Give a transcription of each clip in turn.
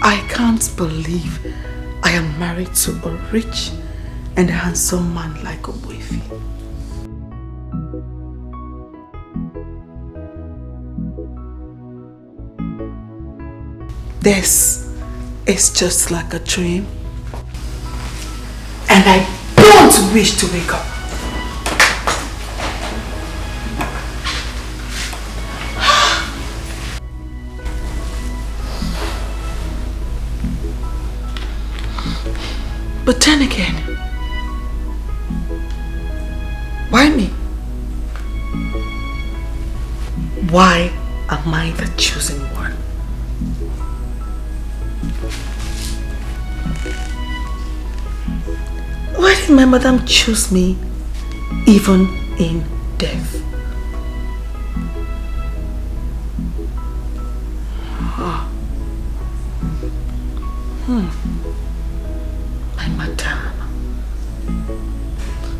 I can't believe I am married to a rich and handsome man like Ogbuefi. This is just like a dream, and I don't wish to wake up. But then again, why me? Why am I the chosen one? Why did my madam choose me even in death? My madam,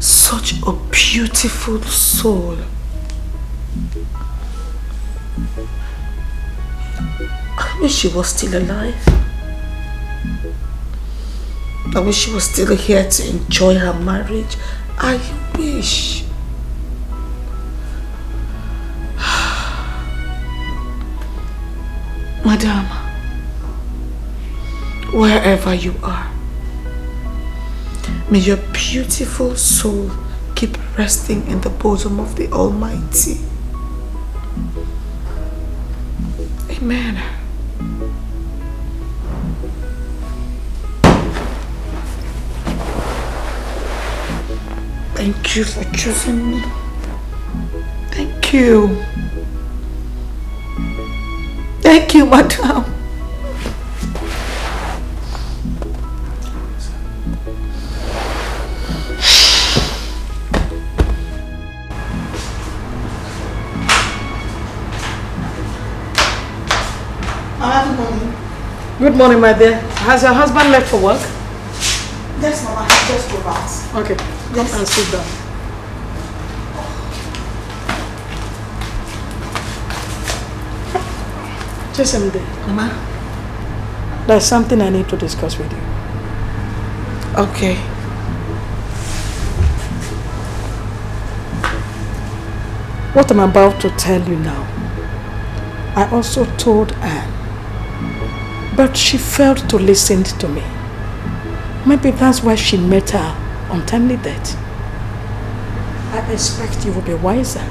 such a beautiful soul. I wish she was still alive. I wish she was still here to enjoy her marriage. I wish. Madam, wherever you are, may your beautiful soul keep resting in the bosom of the Almighty. Amen. Thank you for choosing me. Thank you. Thank you, madam. Good morning. Good morning, my dear. Has your husband left for work? Yes, Mama. Just go out. Okay. Come and sit down. Chisimde. Mama? There's something I need to discuss with you. Okay. What I'm about to tell you now, I also told Anne, but she failed to listen to me. Maybe that's why she met her untimely death. I expect you will be wiser.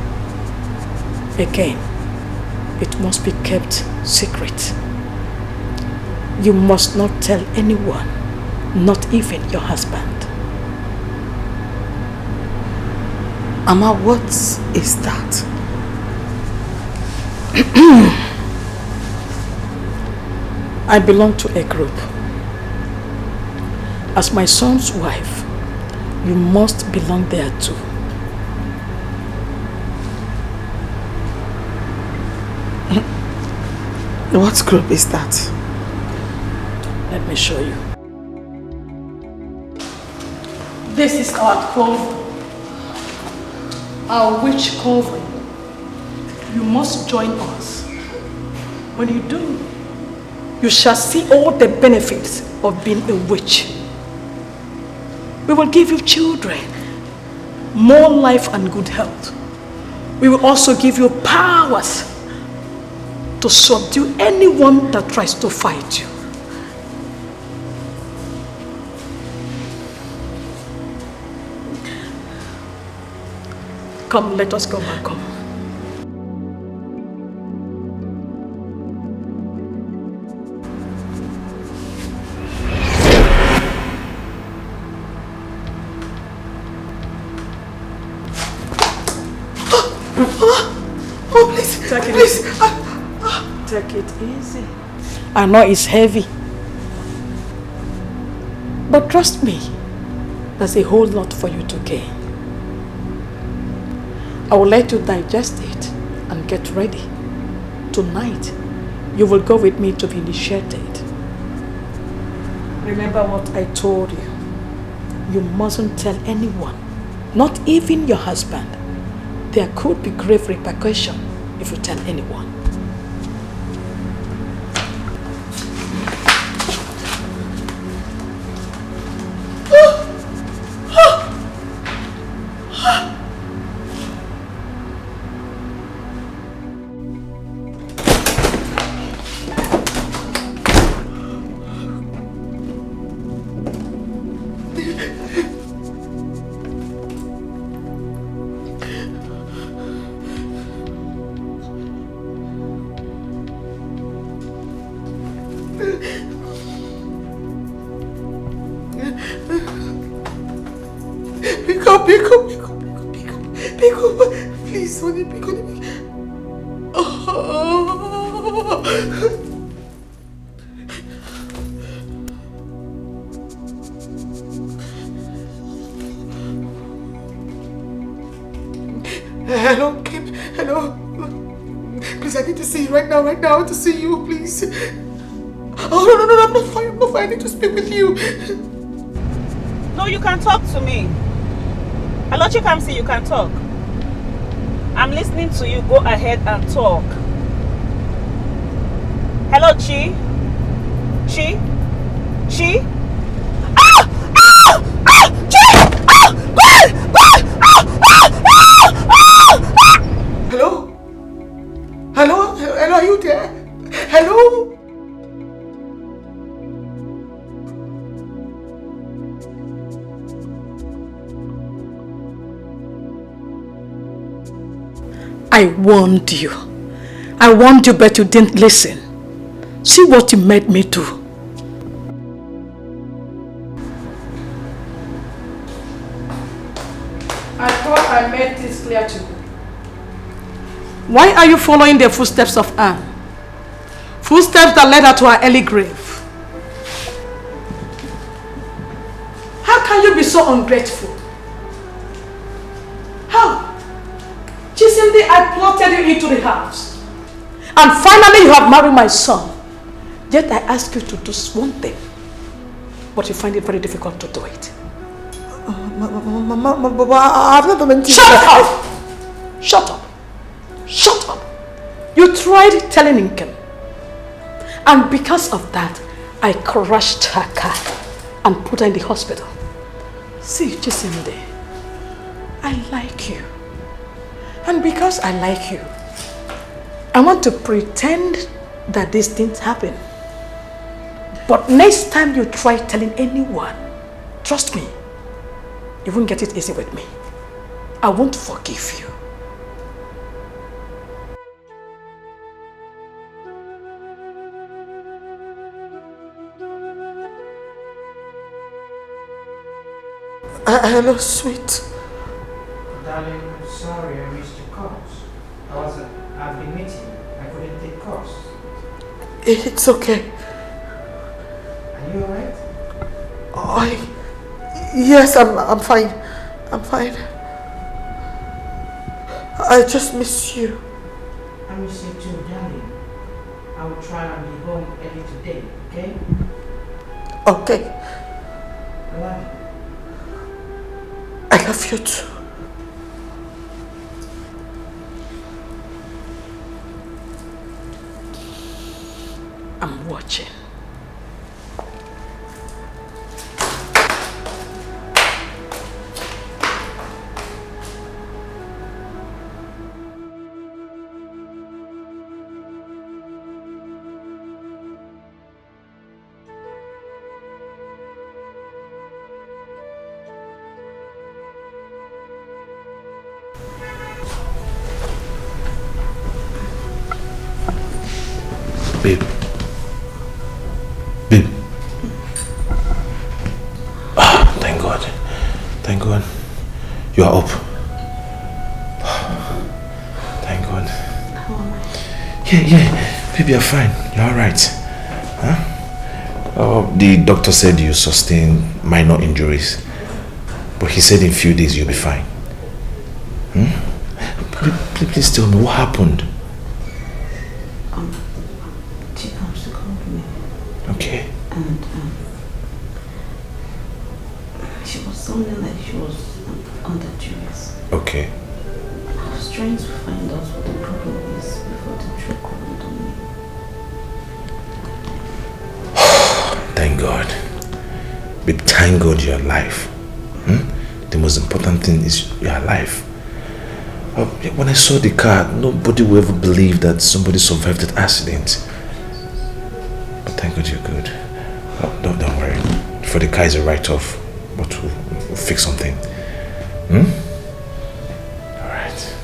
Again, it must be kept secret. You must not tell anyone, not even your husband. Mama, what is that? I belong to a group. As my son's wife, you must belong there too. What group is that? Let me show you. This is our coven, our witch coven. You must join us. When you do, you shall see all the benefits of being a witch. We will give you children, more life and good health. We will also give you powers to subdue anyone that tries to fight you. Come, let us go back home. Oh, please, Take it please. easy. Take it easy. I know it's heavy. But trust me, there's a whole lot for you to gain. I will let you digest it and get ready. Tonight, you will go with me to be initiated. Remember what I told you. You mustn't tell anyone, not even your husband. There could be grave repercussions if you tell anyone. Pick up. Please, honey, pick up. Oh. Hello, Kim. Hello. Please, I need to see you right now. I want to see you, please. Oh, no, I'm not fine. I need to speak with you. No, you can talk to me. Hello, Chikamsi, you can talk. I'm listening to you. Go ahead and talk. Hello, Chi? Chi? Ah! Chi! Hello, are you there? Hello? I warned you, but you didn't listen. See what you made me do. I thought I made this clear to you. Why are you following the footsteps of Anne? Footsteps that led her to her early grave. How can you be so ungrateful? How? Chisimdi, I plotted you into the house. And finally you have married my son. Yet I ask you to do one thing. But you find it very difficult to do it. I've not done anything. Shut up! You tried telling Nkem. And because of that, I crushed her car and put her in the hospital. See, Chisimde, I like you. And because I like you, I want to pretend that these things happen. But next time you try telling anyone, trust me, you won't get it easy with me. I won't forgive you. Hello, sweet. Darling, I'm sorry I missed your calls. I've been meeting. I couldn't take calls. It's okay. Are you alright? Yes, I'm fine. I just miss you. I miss you too, darling. I will try and be home early today, okay? Okay. I love you. I love you too. I'm watching. Babe. Thank God. You are up. Thank God. How am I? Yeah. Babe, you're fine. You're alright. Huh? The doctor said you sustained minor injuries. But he said in a few days you'll be fine. Please tell me what happened. She comes to call me. Okay. And she was sounding like she was under duress. Okay. I was trying to find out what the problem is before the truck called on me. Thank God. But thank God you're alive. The most important thing is you're alive. When I saw the car, nobody will ever believe that somebody survived that accident. But thank God you're good. Don't worry. For the car is a write-off, but we'll fix something. Alright.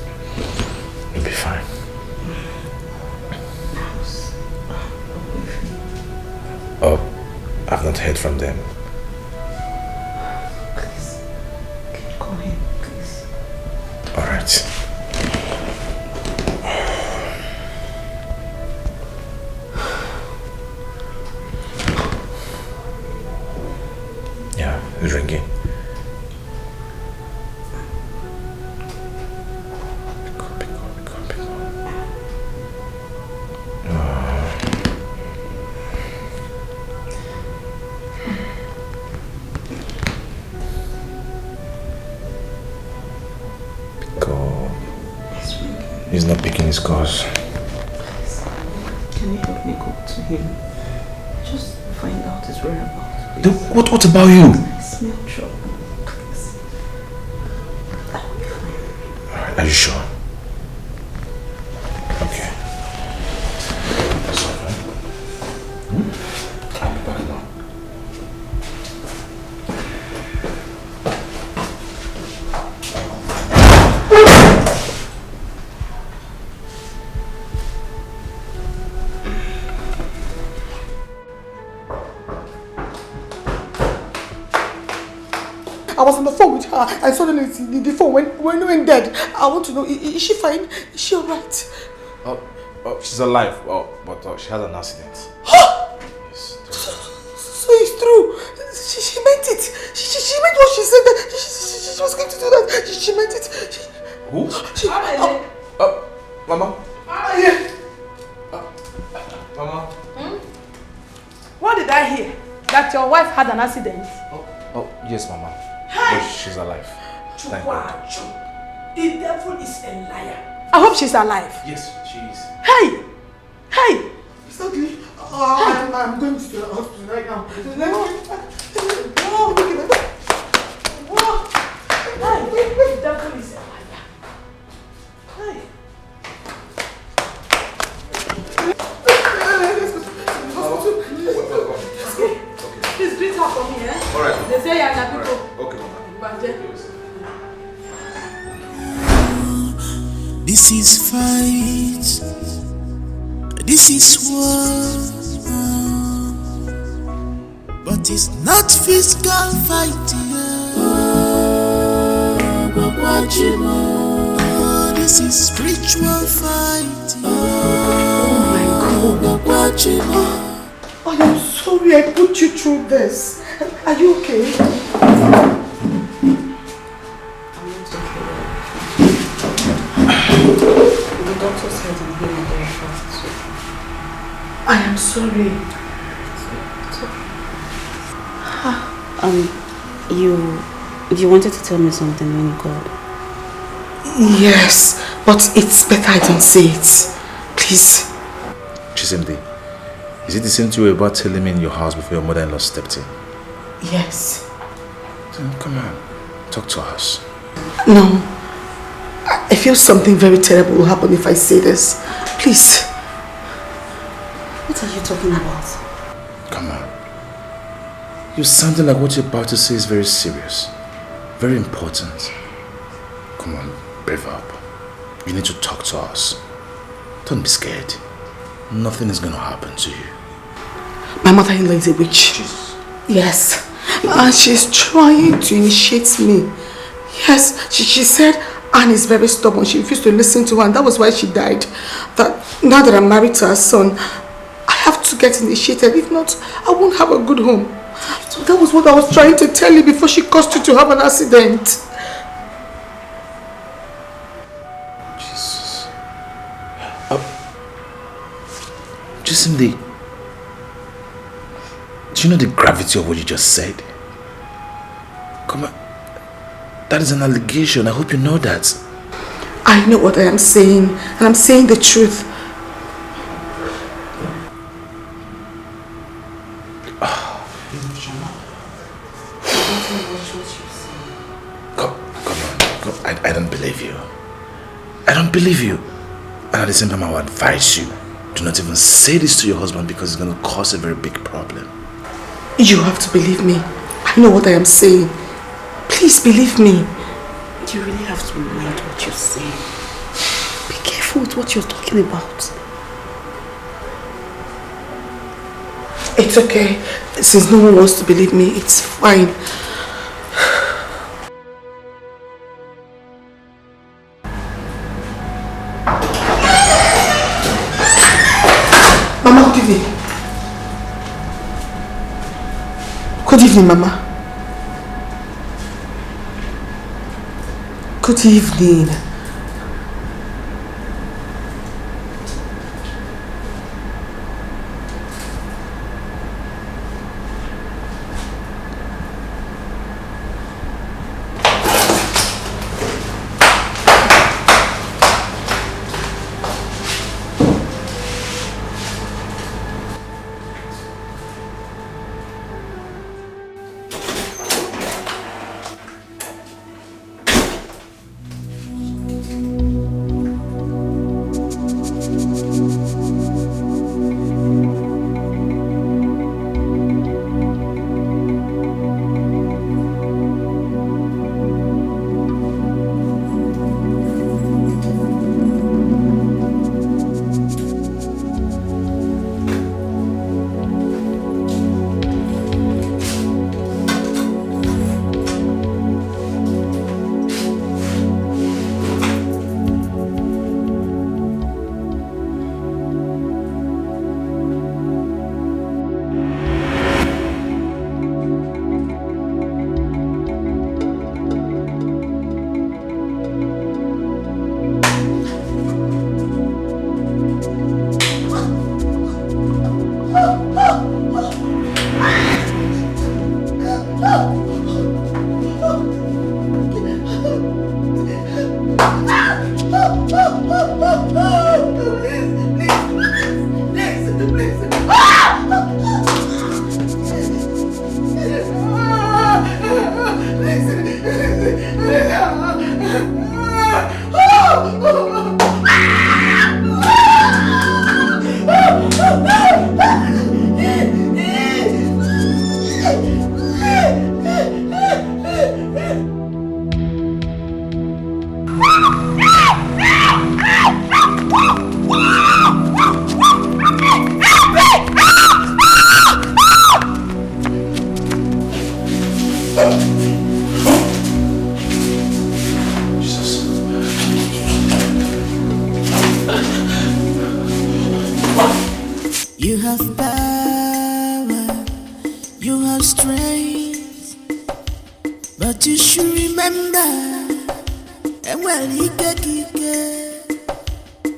You'll be fine. Oh, I've not heard from them. Please. Okay. He's not picking his calls. Please, can you help me go to him? Just find out his whereabouts. What about you? I smell trouble. Please. I will be fine. Alright, are you sure? Okay. That's all right. I'll be back now. I was on the phone with her and suddenly the phone went dead. I want to know, is she fine? Is she alright? Oh, she's alive. But she had an accident. Yes. So it's true. She meant it. She meant what she said. That she was going to do that. She meant it. Who? Mama. Yeah. Mama. What did I hear? That your wife had an accident? Oh, yes, Mama. But she's alive. Thank God. The devil is a liar. I hope she's alive. Yes, she is. Hey! Hey! Exactly. I'm going to the hospital right now. Oh, look at that. Hey! The devil is a liar. Hey! Please greet her for me, eh? Alright. They say you're the people. Okay, Mama. This is fight. This is war. But it's not physical fight. Oh, this is spiritual fight. Oh my God. I am sorry I put you through this. Are you okay? The doctor said I'm healing very fast. I am sorry. You wanted to tell me something when you called. Yes, but it's better I don't say it. Please. Chisimdi, is it the same thing you were about telling me in your house before your mother-in-law stepped in? Yes. Then come on, talk to us. No. I feel something very terrible will happen if I say this. Please. What are you talking about? Come on. You're sounding like what you're about to say is very serious. Very important. Come on, brave up. You need to talk to us. Don't be scared. Nothing is going to happen to you. My mother-in-law is a witch. Jesus. Yes. And she's trying to initiate me. Yes, she said Anne is very stubborn. She refused to listen to her, and that was why she died. That now that I'm married to her son, I have to get initiated. If not, I won't have a good home. So that was what I was trying to tell you before she caused you to have an accident. Jesus. Chisimdi, do you know the gravity of what you just said? Come on. That is an allegation. I hope you know that. I know what I am saying, and I'm saying the truth. Come on. I don't believe you. I don't believe you. And at the same time, I would advise you, do not even say this to your husband because it's going to cause a very big problem. You have to believe me. I know what I am saying. Please believe me. You really have to mind what you're saying. Be careful with what you're talking about. It's okay. Since no one wants to believe me, it's fine. Mama, good evening. Good evening, Mama. Good evening.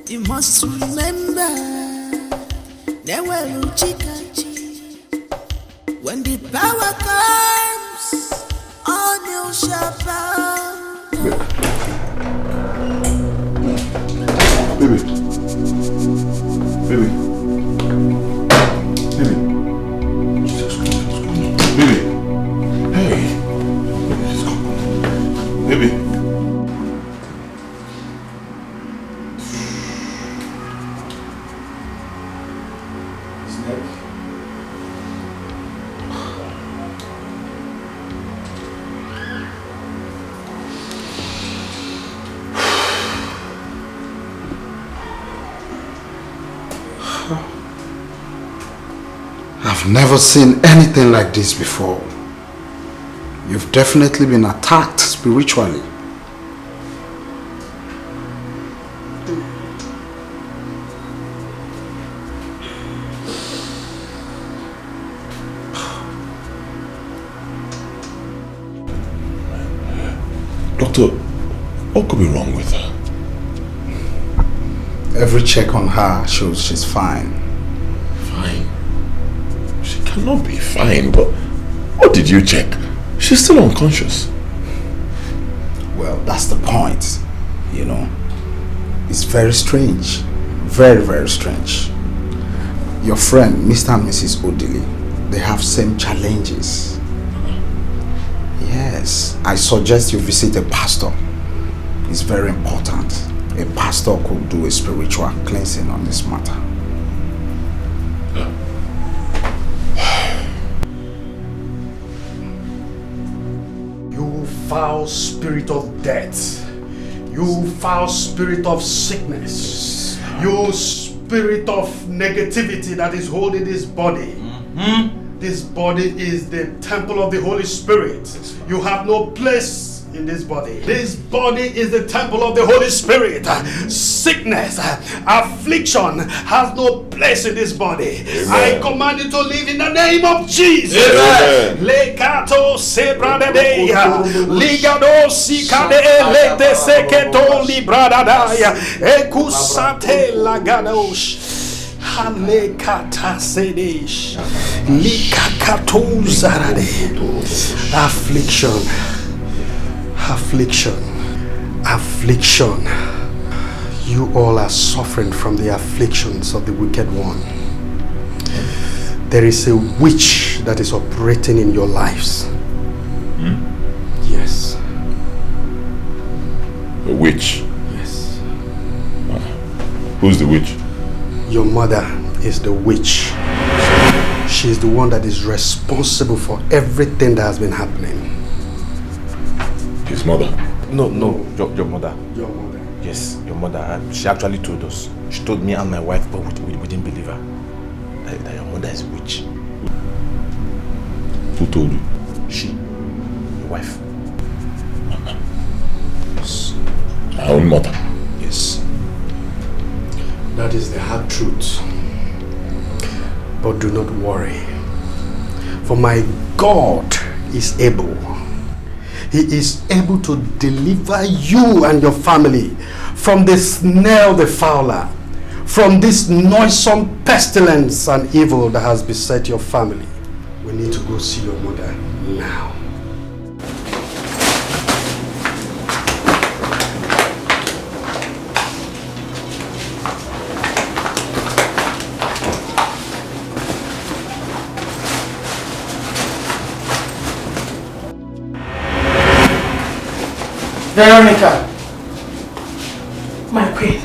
You must remember, when the power comes, all you shall bow. Baby. Jesus Christ, what's going on? Baby. Hey. Baby. I've never seen anything like this before. You've definitely been attacked spiritually. Doctor, what could be wrong with her? Every check on her shows she's fine. Fine? She cannot be fine, but what did you check? She's still unconscious. Well, that's the point, you know. It's very strange. Very, very strange. Your friend, Mr. and Mrs. Odili, they have same challenges. Yes, I suggest you visit a pastor. It's very important. A pastor could do a spiritual cleansing on this matter. You foul spirit of death. You foul spirit of sickness. You spirit of negativity that is holding this body. This body is the temple of the Holy Spirit. You have no place in this body. This body is the temple of the Holy Spirit. Sickness, affliction has no place in this body. Amen. I command you to live in the name of Jesus. Lekato sebradeya, ligado sikade lete seketo libradadaya, ekusate lagadosh. Halekata sedesh, likakato zarade. Affliction. Affliction, affliction. You all are suffering from the afflictions of the wicked one. There is a witch that is operating in your lives. Yes. A witch? Yes. Who's the witch? Your mother is the witch. She is the one that is responsible for everything that has been happening. His mother? No, your mother. Your mother? Yes, your mother. She actually told us. She told me and my wife, but we didn't believe her. That your mother is a witch. Who told you? She. Your wife. Yes. My own mother? Yes. That is the hard truth. But do not worry. For my God is able. He is able to deliver you and your family from the snare of the fowler, from this noisome pestilence and evil that has beset your family. We need to go see your mother now. Veronica, my queen,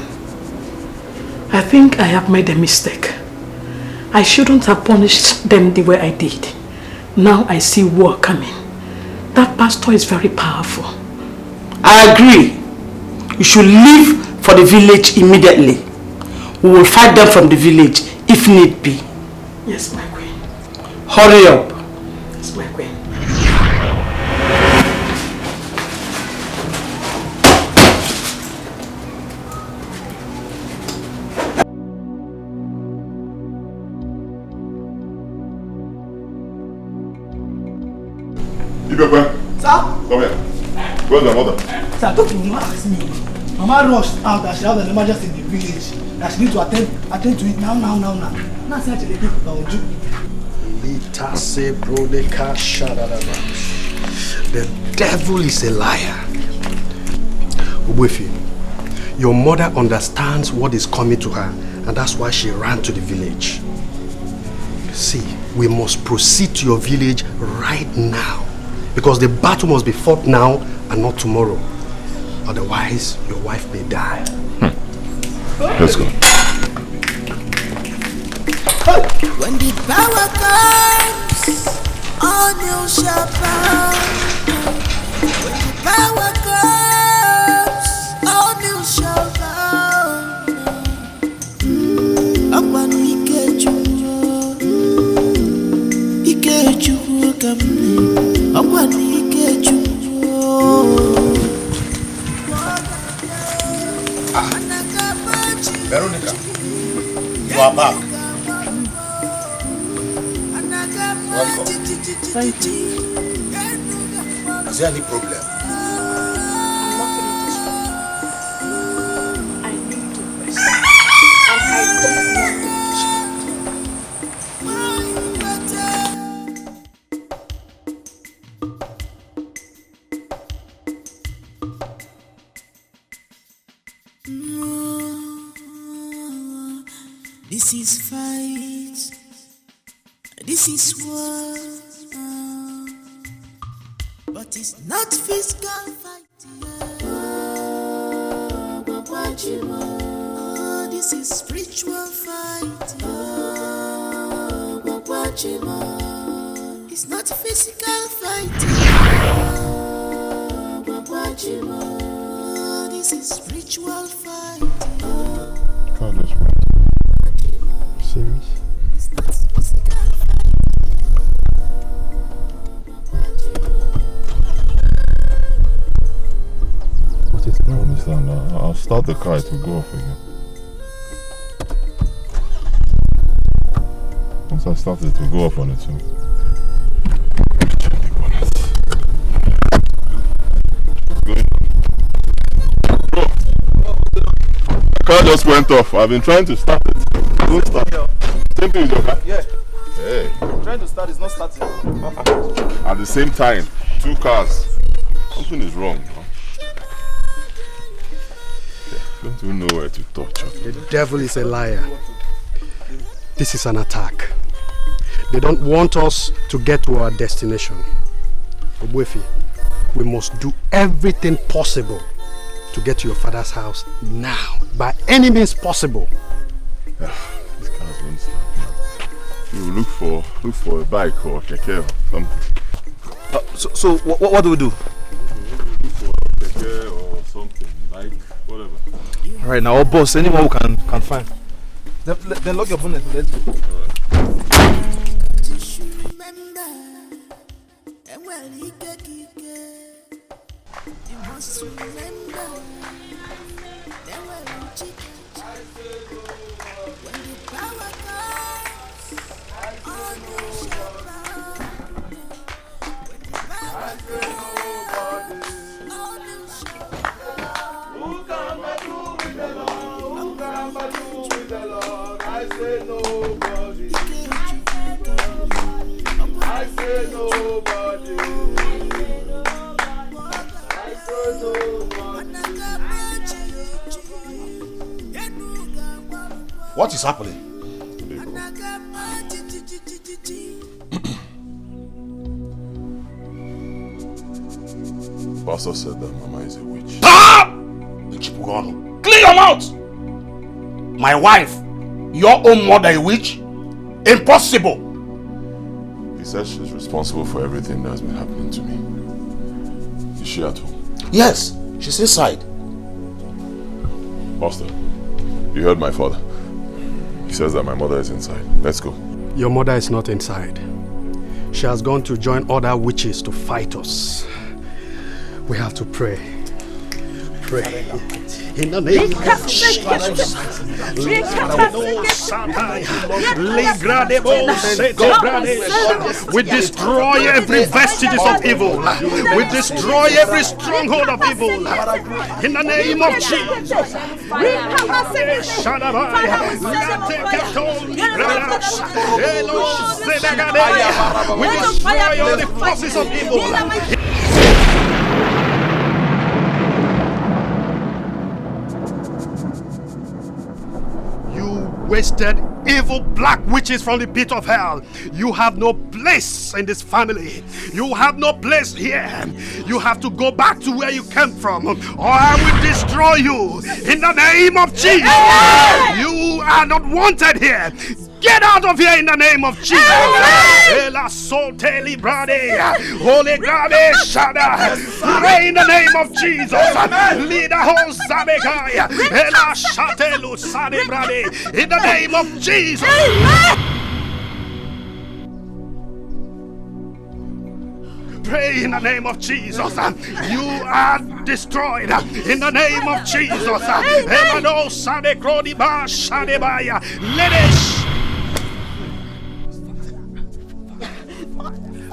I think I have made a mistake. I shouldn't have punished them the way I did. Now I see war coming. That pastor is very powerful. I agree. You should leave for the village immediately. We will fight them from the village if need be. Yes, my queen. Hurry up. Yes, my queen. Ibeh, sir? come here. Where's my mother? Sir, I thought you will not ask me. Mama rushed out that she has an emergency in the village. That she needs to attend to it now. Now say actually people don't do. The devil is a liar. Obuefi, your mother understands what is coming to her, and that's why she ran to the village. See, we must proceed to your village right now, because the battle must be fought now and not tomorrow. Otherwise, your wife may die. Let's go. When the power comes, all you shall bow. When the power comes, all you shall bow. Upon Ikechu, come. Upon Ikechu. Veronica, you are back. Welcome. Thank you. Is there any problem? I'm not feeling too strong. I need to rest. And I don't want to This is fight. This is war. But it's not physical fight. This is spiritual fight. It's not physical fight. This is spiritual fight. God, that's right. Serious? It's not physical fight. What is that? I don't understand. I'll start the car to go off again. Once I start it, will go off on its own. Bro, the car just went off. I've been trying to start it. Don't start. Same thing with your car? Yeah. Hey. I'm trying to start, it's not starting. At the same time, two cars. Something is wrong. Huh? Don't even know where to touch. The devil is a liar. This is an attack. They don't want us to get to our destination. Obuefi, we must do everything possible to get to your father's house now, by any means possible. These cars won't start now. You look for a bike or a keke or something. So what do we do? Look for a keke or something, bike, whatever. Alright, now, boss, anyone who can find. Then lock your bonnet. Let's go. What is happening? Pastor said that Mama is a witch. Clear your mouth! My wife, your own mother, a witch? Impossible! He said she's responsible for everything that's been happening to me. Is she at home? Yes, she's inside. Pastor, you heard my father. He says that my mother is inside. Let's go. Your mother is not inside. She has gone to join other witches to fight us. We have to pray. pray. In the name of Jesus. We destroy every vestiges of evil. We destroy every stronghold of evil. In the name of Jesus. We destroy all the forces of evil. Wasted evil black witches from the pit of hell. You have no place in this family. You have no place here. You have to go back to where you came from, or I will destroy you in the name of Jesus. You are not wanted here. Get out of here in the name of Jesus. Holy God, pray in the name of Jesus. In the name of Jesus. Pray in the name of Jesus. You are destroyed in the name of Jesus.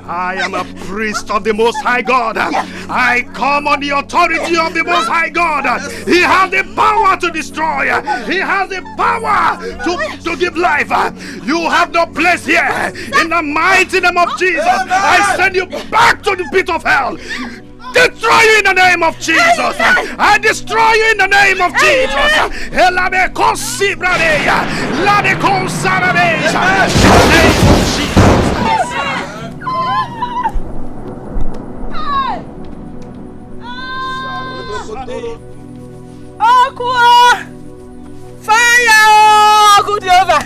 I am a priest of the Most High God. I come on the authority of the Most High God. He has the power to destroy. He has the power to give life. You have no place here. In the mighty name of Jesus, I send you back to the pit of hell. Destroy you in the name of Jesus. I destroy you in the name of Jesus. In the name of Jesus. Fire! Good over.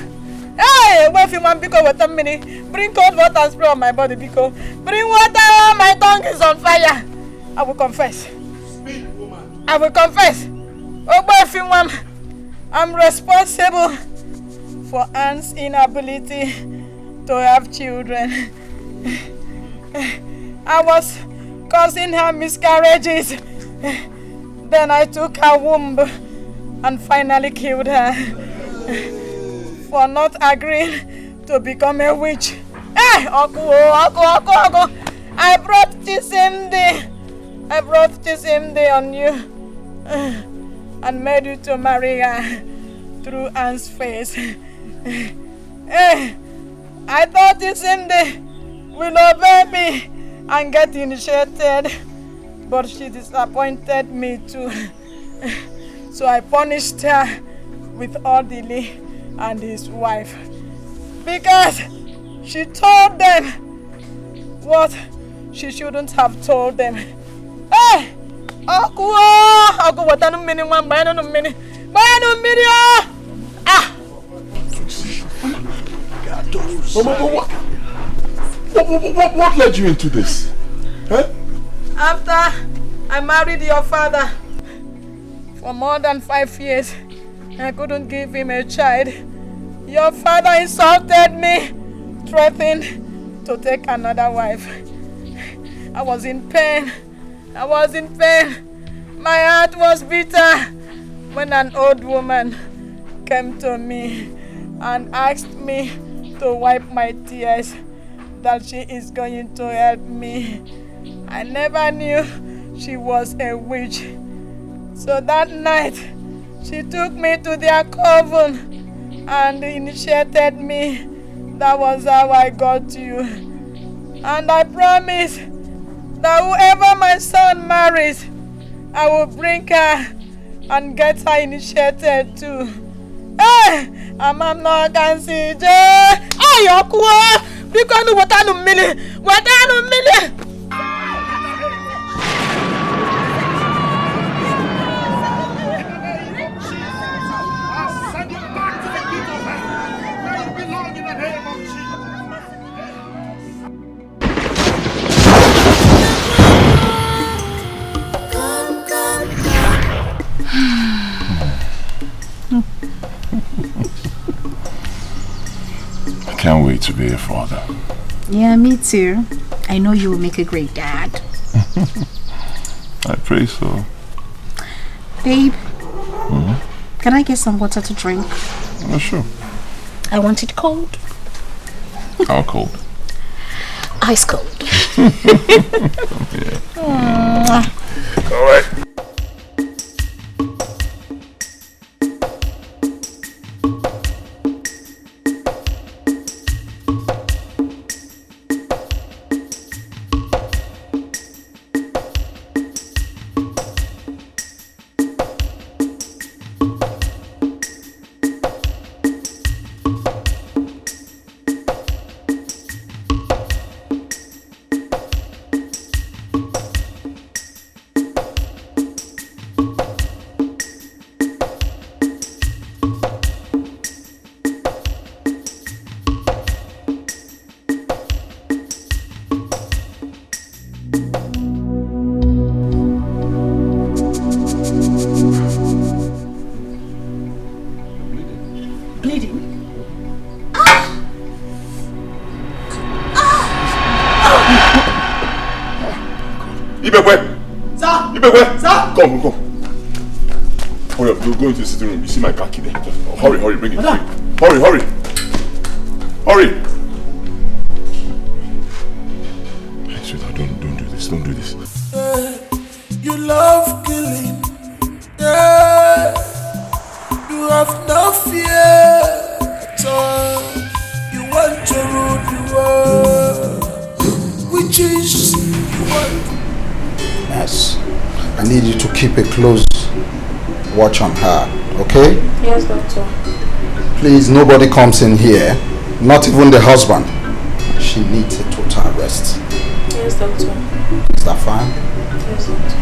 Hey, wait a minute, because what a minute. Bring cold water and spray on my body, because bring water. My tongue is on fire. I will confess. Speak, woman. I will confess. Oh, boy, I'm responsible for Anne's inability to have children. I was causing her miscarriages. Then I took her womb and finally killed her for not agreeing to become a witch. Hey, I brought this MD. I brought this MD on you and made you to marry her through Anne's face. Hey, I thought this MD will obey me and get initiated. But she disappointed me too. So I punished her with Odili and his wife. Because she told them what she shouldn't have told them. Hey! What led you into this? Huh? After I married your father, for more than 5 years, I couldn't give him a child. Your father insulted me, threatened to take another wife. I was in pain. I was in pain. My heart was bitter when an old woman came to me and asked me to wipe my tears, that she is going to help me. I never knew she was a witch. So that night, she took me to their coven and initiated me. That was how I got you. And I promise that whoever my son marries, I will bring her and get her initiated too. Hey! I'm not going to see you. Hey, Okwa! Because what I don't mean. I can't wait to be a father. Yeah, me too. I know you will make a great dad. I pray so. Babe, can I get some water to drink? Sure. I want it cold. How cold? Ice cold. All right. Come. Hurry up, we'll go into the sitting room. You see my car key there. Just hurry, bring it. Hurry. Hey, sweetheart, don't do this. You love killing. Yeah. You have no fear at all. You want to rule the world. Which is you want. Yes. I need you to keep a close watch on her, okay? Yes, doctor. Please, nobody comes in here, not even the husband. She needs a total rest. Yes, doctor. Is that fine? Yes, doctor.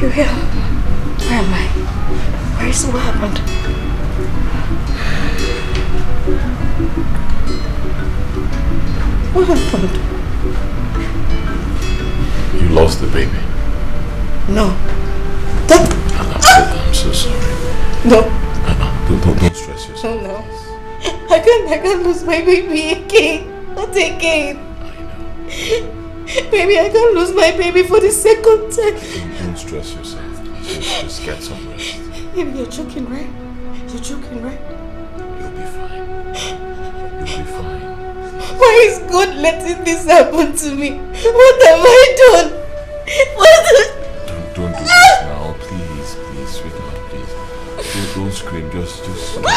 Where am I? What happened? What happened? You lost the baby. No. I'm so sorry. No. Don't stress yourself. No. I can't lose my baby again. Not again. Baby, I can't lose my baby for the second time. Don't stress yourself. Just get some rest. Baby, you're joking, right? You'll be fine. Why is God letting this happen to me? What have I done? Don't do this now, please, sweetheart, please. Don't scream. Just get some rest.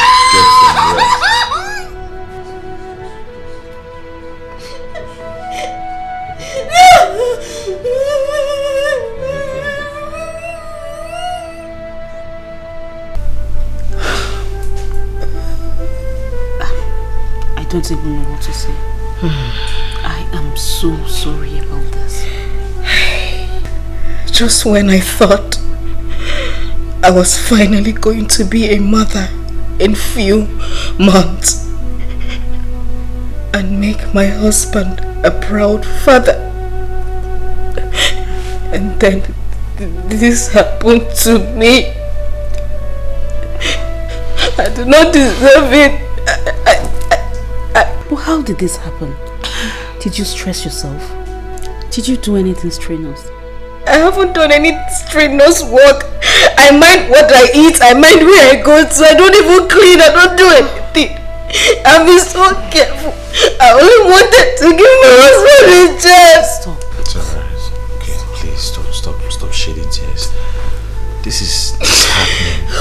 I don't even know what to say. I am so sorry about this. Just when I thought I was finally going to be a mother in few months and make my husband a proud father, and then this happened to me. I do not deserve it. But how did this happen? Did you stress yourself? Did you do anything strenuous? I haven't done any strenuous work. I mind what I eat, I mind where I go to. I don't even clean, I don't do anything. I've been so careful. I only wanted to give my husband a chance. Stop. It's alright. Okay, please stop shedding tears. This is disheartening.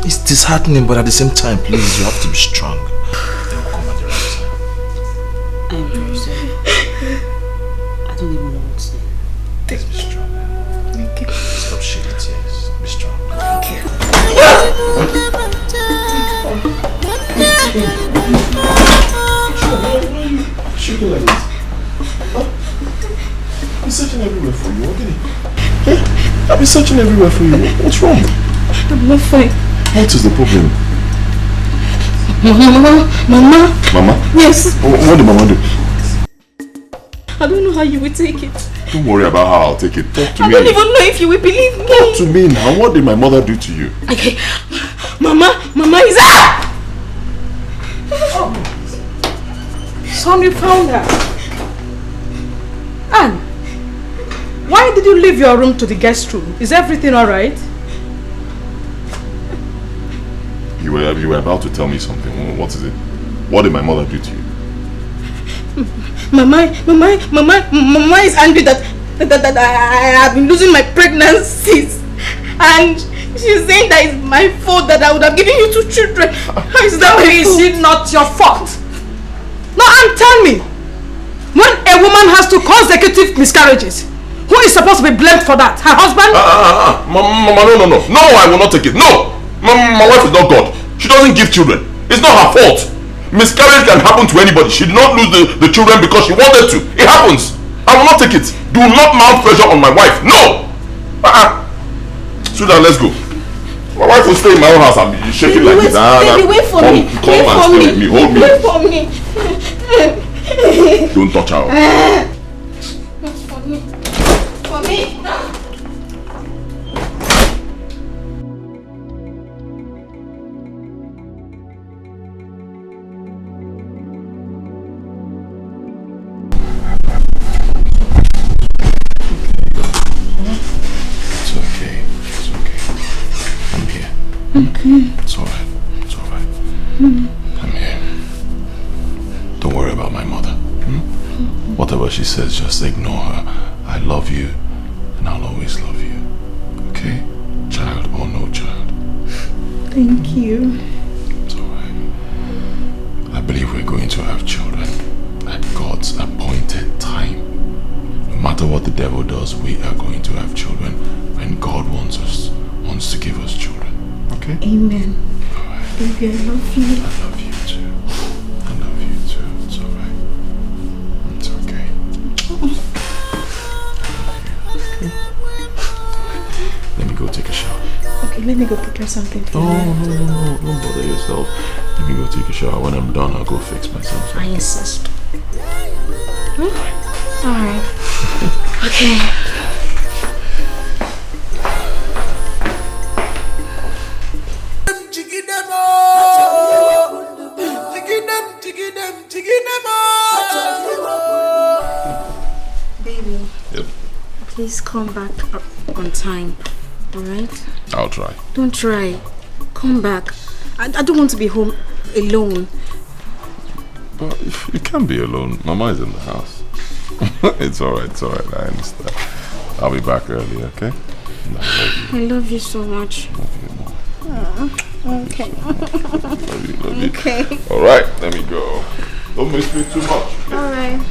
It's disheartening, but at the same time, please, you have to be strong. They'll come at the right time. I'm very sorry. I don't even know what to say. Let's be strong. Thank you. Stop shedding tears. Be strong. Thank you. been searching everywhere for you, okay? I've been searching everywhere for you. What's wrong? I'm not fine. What is the problem? Mama. Mama? Yes. What did Mama do? I don't know how you will take it. Don't worry about how I'll take it. Talk to me. I don't even know if you will believe me. Talk to me now. What did my mother do to you? Okay. Mama is out! Oh. Son, you found her. Anne, why did you leave your room to the guest room? Is everything alright? You were about to tell me something. What is it? What did my mother do to you? Mama is angry that I have been losing my pregnancies, and she's saying that it's my fault that I would have given you 2 children. How is that? Is it not your fault? No, and tell me, when a woman has 2 consecutive miscarriages, who is supposed to be blamed for that? Her husband? Mama, no, I will not take it. No, my wife is not God. She doesn't give children. It's not her fault. Miscarriage can happen to anybody. She did not lose the children because she wanted to. It happens. I will not take it. Do not mount pressure on my wife. No! Sweetheart, let's go. My wife will stay in my own house and be shaking like this. Baby, wait for me. Come and stay with me. Hold me. Wait for me. Don't touch her. Wait for me. For me. It's alright. I'm here. Don't worry about my mother. Whatever she says, just ignore her. I love you, and I'll always love you. Okay? Child or no child. Thank you. It's alright. I believe we're going to have children at God's appointed time. No matter what the devil does, we are going to have children when God wants to give us children. Okay? Amen. Alright. Baby, I love you. I love you too. I love you too. It's alright. It's okay. Okay. Let me go take a shower. Okay, let me go prepare something for you. No. Don't bother yourself. Let me go take a shower. When I'm done, I'll go fix myself. I insist. Alright. Okay. Baby. Yep. Please come back on time. Alright? I'll try. Don't try. Come back. I don't want to be home alone. But you can't be alone. Mama is in the house. It's alright. I understand. I'll be back early, okay? I love you so much. Love you more. Okay. Love you. Okay. Alright, let me go. Don't miss me too much. Okay? Alright.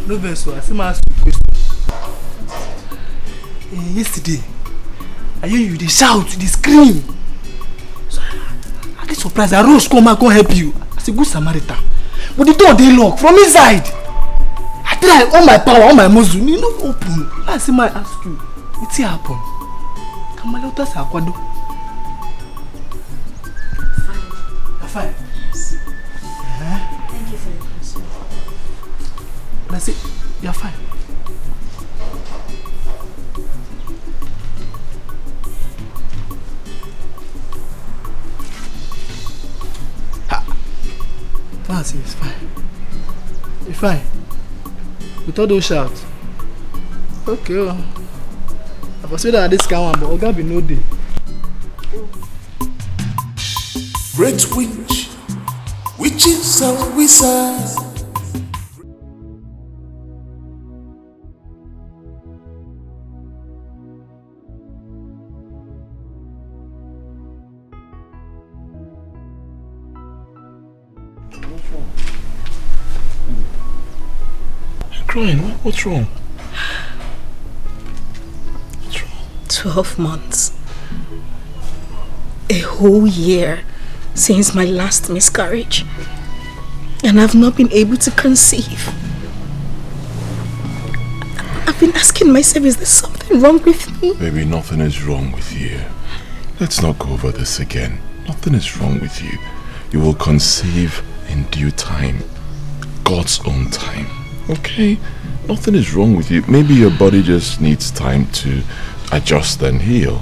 No verse, I see my ask you a question. Yesterday, I hear you, they shout, they scream. So I get surprised. I rose, come and help you. As a good Samaritan. But the door they lock from inside. I try all my power, all my muscle, you know, open. I see my ask you, what's happen? Come on, let us have one. You're fine. Yes. Thank you for your concern. I say, you're fine. Fancy, it's fine. You're fine. With all those shouts. Okay. I was saying that this guy one, but Oga be no day. Great witch, witches and wizards. Crying? What's wrong? 12 months. A whole year since my last miscarriage. And I've not been able to conceive. I've been asking myself, is there something wrong with me? Baby, nothing is wrong with you. Let's not go over this again. Nothing is wrong with you. You will conceive in due time. God's own time. Okay? Nothing is wrong with you. Maybe your body just needs time to adjust and heal.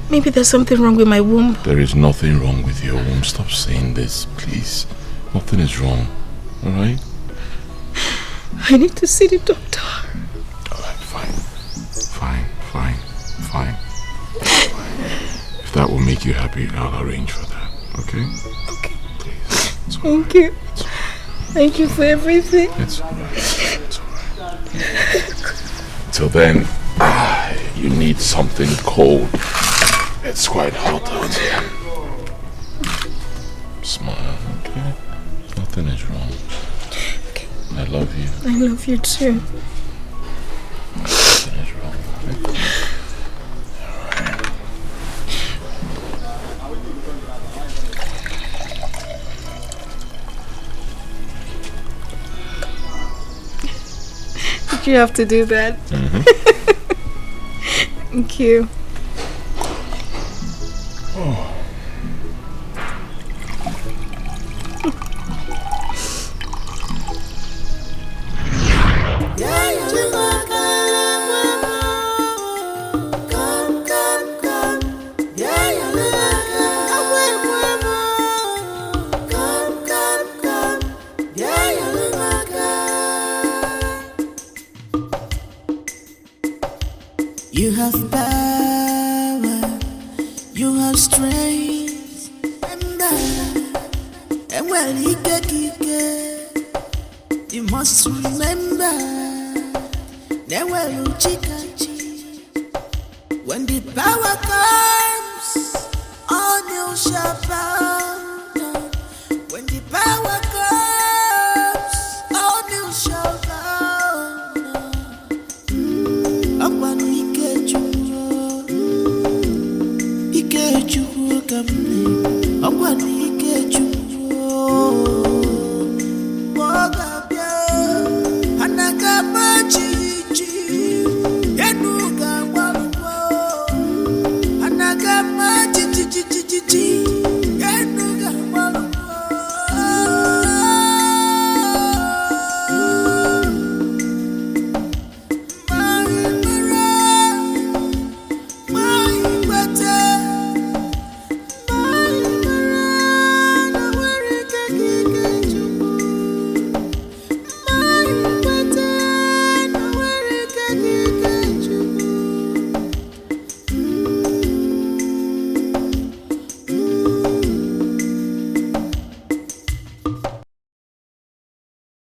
Maybe there's something wrong with my womb. There is nothing wrong with your womb. Stop saying this, please. Nothing is wrong. Alright? I need to see the doctor. Alright, fine. Fine. If that will make you happy, I'll arrange for that. Okay? Okay. Please. Thank you. Thank you for everything. It's alright. Till then, you need something cold. It's quite hot out here. Smile, okay? Nothing is wrong. Okay. I love you. I love you too. Nothing is wrong. Okay? Did you have to do that? Mm-hmm. Thank you. Oh. You have power, you have strength, and well, you must remember, when the power comes, all you shall bow.